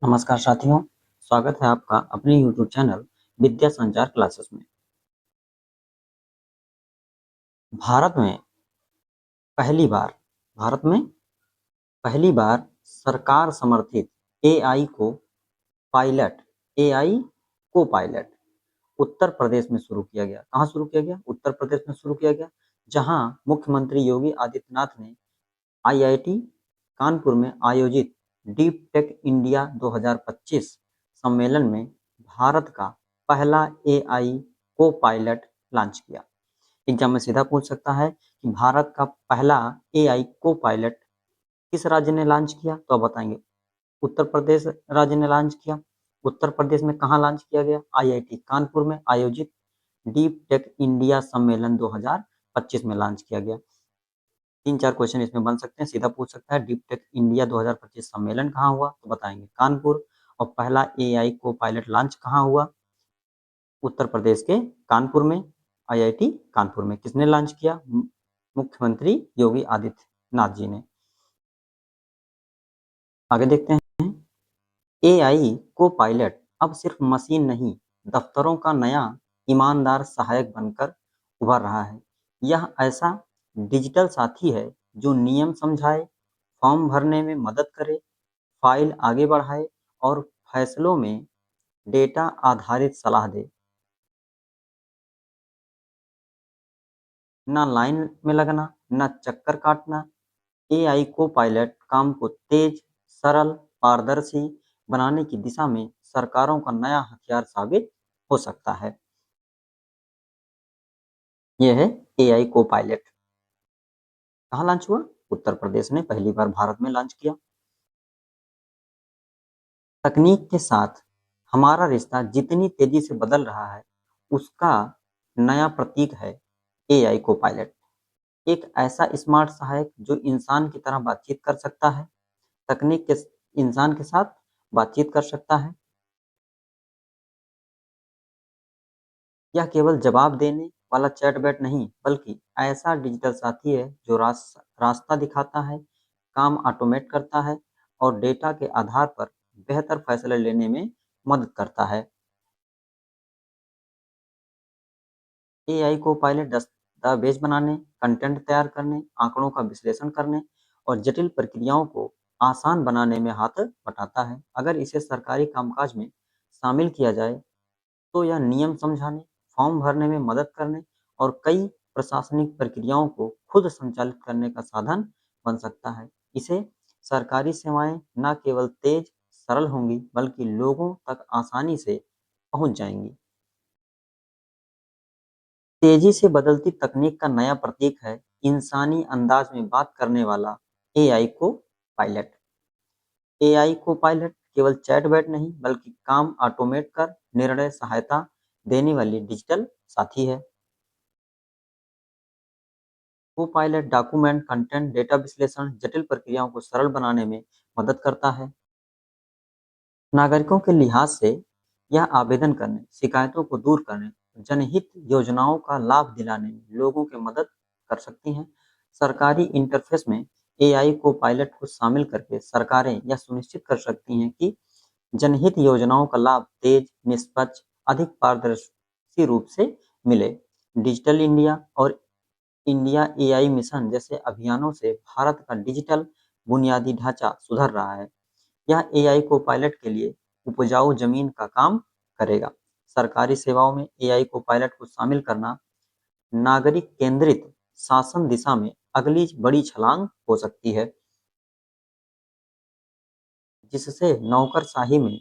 नमस्कार साथियों, स्वागत है आपका अपने YouTube चैनल विद्या संचार क्लासेस में। भारत में पहली बार भारत में पहली बार सरकार समर्थित एआई को पायलट एआई को पायलट उत्तर प्रदेश में शुरू किया गया। कहाँ शुरू किया गया? उत्तर प्रदेश में शुरू किया गया, जहां मुख्यमंत्री योगी आदित्यनाथ ने आईआईटी कानपुर में आयोजित डीप टेक इंडिया 2025 सम्मेलन में भारत का पहला एआई को पायलट लॉन्च किया। एग्जाम में सीधा पूछ सकता है कि भारत का पहला एआई को पायलट किस राज्य ने लॉन्च किया? तो आप बताएंगे उत्तर प्रदेश राज्य ने लॉन्च किया। उत्तर प्रदेश में कहाँ लॉन्च किया गया? आईआईटी कानपुर में आयोजित डीप टेक इंडिया सम्मेलन 2025 में लॉन्च किया गया। 3-4 क्वेश्चन इसमें बन सकते हैं। सीधा पूछ सकता है डीप टेक इंडिया 2025 सम्मेलन कहाँ हुआ? तो बताएंगे कानपुर। और पहला एआई को पायलट लॉन्च कहाँ हुआ? उत्तर प्रदेश के कानपुर में, आईआईटी कानपुर में। किसने लॉन्च किया? मुख्यमंत्री योगी आदित्यनाथ जी ने। आगे देखते हैं, एआई को पायलट अब सिर्फ मशीन नहीं, दफ्तरों का नया ईमानदार सहायक बनकर उभर रहा है। यह ऐसा डिजिटल साथी है जो नियम समझाए, फॉर्म भरने में मदद करे, फाइल आगे बढ़ाए और फैसलों में डेटा आधारित सलाह दे। ना लाइन में लगना, ना चक्कर काटना। एआई को पायलट काम को तेज, सरल, पारदर्शी बनाने की दिशा में सरकारों का नया हथियार साबित हो सकता है। यह है एआई को पायलट। कहाँ लॉन्च हुआ? उत्तर प्रदेश ने पहली बार भारत में लॉन्च किया। तकनीक के साथ हमारा रिश्ता जितनी तेजी से बदल रहा है, उसका नया प्रतीक है एआई को पायलट। एक ऐसा स्मार्ट सहायक जो इंसान की तरह बातचीत कर सकता है, तकनीक के इंसान के साथ बातचीत कर सकता है। यह केवल जवाब देने वाला चैटबॉट नहीं, बल्कि ऐसा डिजिटल साथी है जो रास्ता दिखाता है, काम ऑटोमेट करता है और डेटा के आधार पर बेहतर फैसले लेने में मदद करता है। एआई को पायलट दस्तावेज बनाने, कंटेंट तैयार करने, आंकड़ों का विश्लेषण करने और जटिल प्रक्रियाओं को आसान बनाने में हाथ बटाता है। अगर इसे सरकारी कामकाज में शामिल किया जाए तो यह नियम समझाने, फॉर्म भरने में मदद करने और कई प्रशासनिक प्रक्रियाओं को खुद संचालित करने का साधन बन सकता है। इसे सरकारी सेवाएं न केवल तेज, सरल होंगी, बल्कि लोगों तक आसानी से पहुंच जाएंगी। तेजी से बदलती तकनीक का नया प्रतीक है इंसानी अंदाज में बात करने वाला एआई को पायलट। एआई को पायलट केवल चैटबॉट नहीं, बल्कि काम ऑटोमेट कर निर्णय सहायता देने वाली डिजिटल साथी है। को पायलट डॉक्यूमेंट, कंटेंट, डेटा विश्लेषण, जटिल प्रक्रियाओं को सरल बनाने में मदद करता है। नागरिकों के लिहाज से यह आवेदन करने, शिकायतों को दूर करने, जनहित योजनाओं का लाभ दिलाने में लोगों की मदद कर सकती हैं। सरकारी इंटरफेस में एआई को पायलट को शामिल करके सरकारें यह सुनिश्चित कर सकती हैं कि जनहित योजनाओं का लाभ तेज, निष्पक्ष, अधिक पारदर्शी रूप से मिले। डिजिटल इंडिया और इंडिया एआई मिशन जैसे अभियानों से भारत का डिजिटल बुनियादी ढांचा सुधर रहा है। यह एआई को पायलट के लिए उपजाऊ जमीन का काम करेगा। सरकारी सेवाओं में एआई को पायलट को शामिल करना नागरिक केंद्रित शासन दिशा में अगली बड़ी छलांग हो सकती है, जिससे नौकरशाही में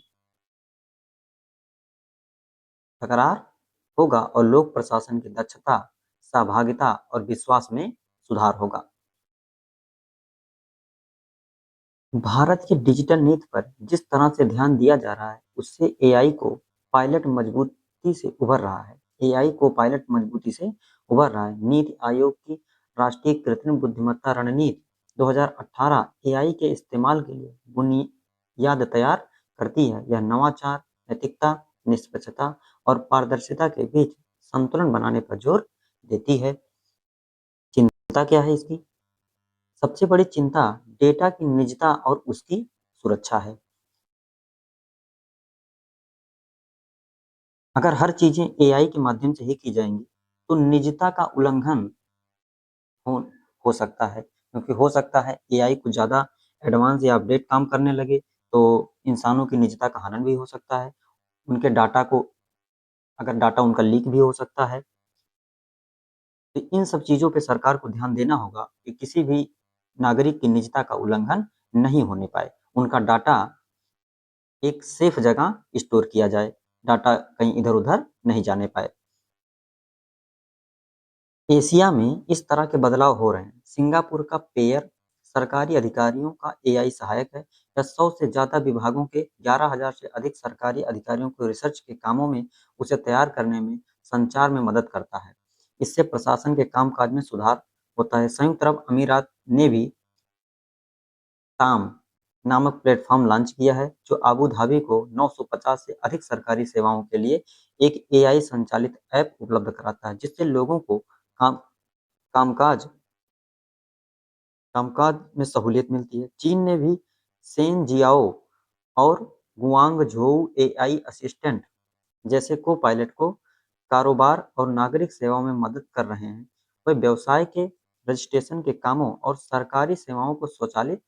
तकरार होगा और लोक प्रशासन की दक्षता, सहभागिता और विश्वास में सुधार होगा। भारत की डिजिटल नीति पर जिस तरह से ध्यान दिया जा रहा है, उससे एआई को पायलट मजबूती से उभर रहा है। एआई को पायलट मजबूती से उभर रहा है। नीति आयोग की राष्ट्रीय कृत्रिम बुद्धिमत्ता रणनीति 2018 एआई के इस्तेमाल के लिए बुनियाद तैयार करती है। यह नवाचार, नैतिकता, निष्पक्षता और पारदर्शिता के बीच संतुलन बनाने पर जोर देती है। चिंता क्या है इसकी? सबसे बड़ी चिंता डेटा की निजता और उसकी सुरक्षा है। अगर हर चीज़ें एआई के माध्यम से ही की जाएँगी, तो निजता का उल्लंघन हो हो सकता है, क्योंकि हो सकता है एआई कुछ ज़्यादा एडवांस या अपडेट काम करने लगे, तो इंसानों की निजता का हनन भी हो सकता है। उनके डाटा को अगर डाटा उनका लीक भी हो सकता है। तो इन सब चीज़ों पे सरकार को ध्यान देना होगा कि किसी भी नागरिक की निजता का उल्लंघन नहीं होने पाए। उनका डाटा एक सेफ जगह स्टोर किया जाए, डाटा कहीं इधर-उधर नहीं जाने पाए। एशिया में इस तरह के बदलाव हो रहे हैं। सिंगापुर का पेयर सरकारी अधिकारियों का एआई सहायक है। यह 100 से ज़्यादा विभागों के 11,000 से अधिक सरकारी अधिकारियों को रिसर्च के कामों में उसे तैयार करने में, संचार में मदद करता है। इससे प्रशासन के कामकाज में सुधार होता है। संयुक्त अरब अमीरात ने भी टाम नामक प्लेटफॉर्म लॉन्च किया है, जो अबू धाबी को 950 से अधिक सरकारी सेवाओं के लिए एक एआई संचालित ऐप उपलब्ध कराता है, जिससे लोगों को काम कामकाज कामकाज में सहूलियत मिलती है। चीन ने भी शेन जियाओ और गुआंगझोउ एआई असिस्टेंट जैसे को-पायलट को कारोबार और नागरिक सेवाओं में मदद कर रहे हैं। वे व्यवसाय के रजिस्ट्रेशन के कामों और सरकारी सेवाओं को स्वचालित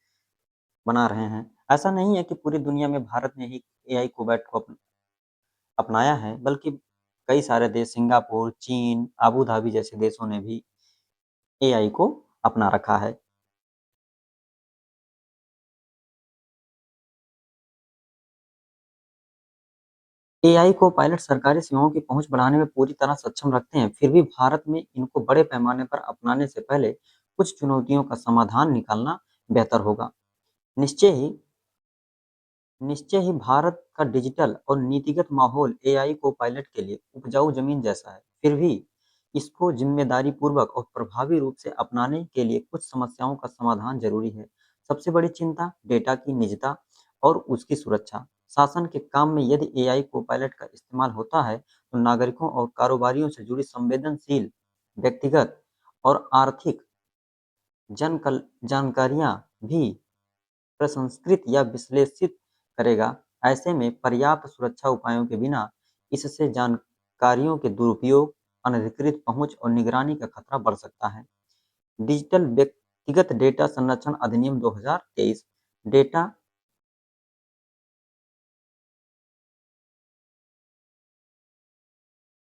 बना रहे हैं। ऐसा नहीं है कि पूरी दुनिया में भारत ने ही एआई कोबैट को अपनाया है, बल्कि कई सारे देश सिंगापुर, चीन, अबू धाबी जैसे देशों ने भी एआई को अपना रखा है। एआई को पायलट सरकारी सेवाओं की पहुंच बढ़ाने में पूरी तरह सक्षम रखते हैं, फिर भी भारत में इनको बड़े पैमाने पर अपनाने से पहले कुछ चुनौतियों का समाधान निकालना बेहतर होगा। निश्चय ही निश्चय ही भारत का डिजिटल और नीतिगत माहौल एआई को पायलट के लिए उपजाऊ जमीन जैसा है। फिर भी इसको जिम्मेदारी पूर्वक और प्रभावी रूप से अपनाने के लिए कुछ समस्याओं का समाधान जरूरी है। सबसे बड़ी चिंता डेटा की निजता और उसकी सुरक्षा। शासन के काम में यदि एआई को पायलट का इस्तेमाल होता है, तो नागरिकों और कारोबारियों से जुड़ी संवेदनशील व्यक्तिगत और आर्थिक जानकारियां भी प्रसंस्कृत या विश्लेषित करेगा। ऐसे में पर्याप्त सुरक्षा उपायों के बिना इससे जानकारियों के दुरुपयोग, अनधिकृत पहुंच और निगरानी का खतरा बढ़ सकता है। डिजिटल व्यक्तिगत डेटा संरक्षण अधिनियम 2023 डेटा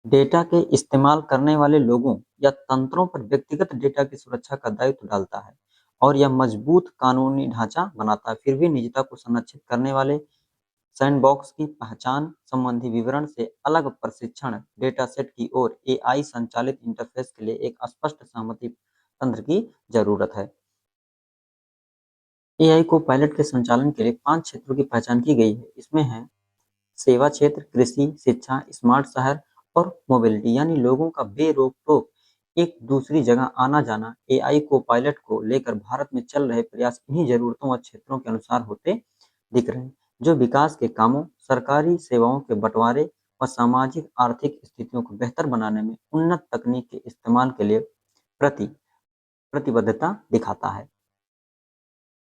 डेटा के इस्तेमाल करने वाले लोगों या तंत्रों पर व्यक्तिगत डेटा की सुरक्षा का दायित्व डालता है और यह मजबूत कानूनी ढांचा बनाता है। फिर भी निजता को संरक्षित करने वाले सैंडबॉक्स की पहचान संबंधी विवरण से अलग प्रशिक्षण डेटा सेट की ओर एआई संचालित इंटरफेस के लिए एक स्पष्ट सहमति तंत्र की जरूरत है। एआई को पायलट के संचालन के लिए 5 क्षेत्रों की पहचान की गई है। इसमें है सेवा क्षेत्र, कृषि, शिक्षा, स्मार्ट शहर और मोबिलिटी, यानी लोगों का बेरोक-टोक एक दूसरी जगह आना-जाना। एआई को पायलट को लेकर भारत में चल रहे प्रयास इन्हीं जरूरतों और क्षेत्रों के अनुसार होते दिख रहे हैं, जो विकास के कामों, सरकारी सेवाओं के बंटवारे और सामाजिक आर्थिक स्थितियों को बेहतर बनाने में उन्नत तकनीक के इस्तेमाल के लिए प्रति प्रतिबद्धता दिखाता है।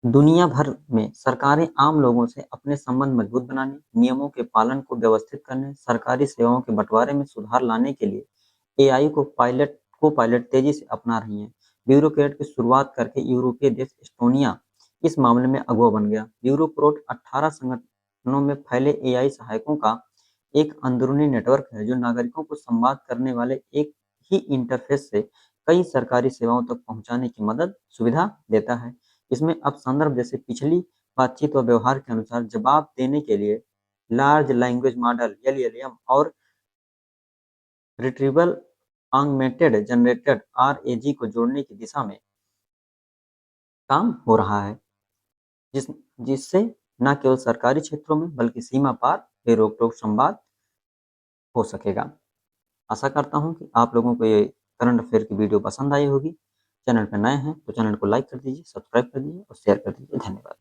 दुनिया भर में सरकारें आम लोगों से अपने संबंध मजबूत बनाने, नियमों के पालन को व्यवस्थित करने, सरकारी सेवाओं के बंटवारे में सुधार लाने के लिए एआई को पायलट तेजी से अपना रही हैं। ब्यूरोक्रेट की शुरुआत करके यूरोपीय देश एस्टोनिया इस मामले में अगुवा बन गया। ब्यूरोक्रेट 18 संगठनों में फैले एआई सहायकों का एक अंदरूनी नेटवर्क है, जो नागरिकों को संवाद करने वाले एक ही इंटरफेस से कई सरकारी सेवाओं तक पहुंचाने की मदद सुविधा देता है। इसमें अब संदर्भ जैसे पिछली बातचीत व व्यवहार के अनुसार जवाब देने के लिए लार्ज लैंग्वेज मॉडल एलएलएम और रिट्रीवल ऑगमेंटेड जनरेटेड आरएजी को जोड़ने की दिशा में काम हो रहा है, जिस जिससे न केवल सरकारी क्षेत्रों में बल्कि सीमा पार बेरोक-टोक संवाद हो सकेगा। आशा करता हूँ कि आप लोगों को ये करंट अफेयर की वीडियो पसंद आई होगी। चैनल पर नए हैं तो चैनल को लाइक कर दीजिए, सब्सक्राइब कर दीजिए और शेयर कर दीजिए। धन्यवाद।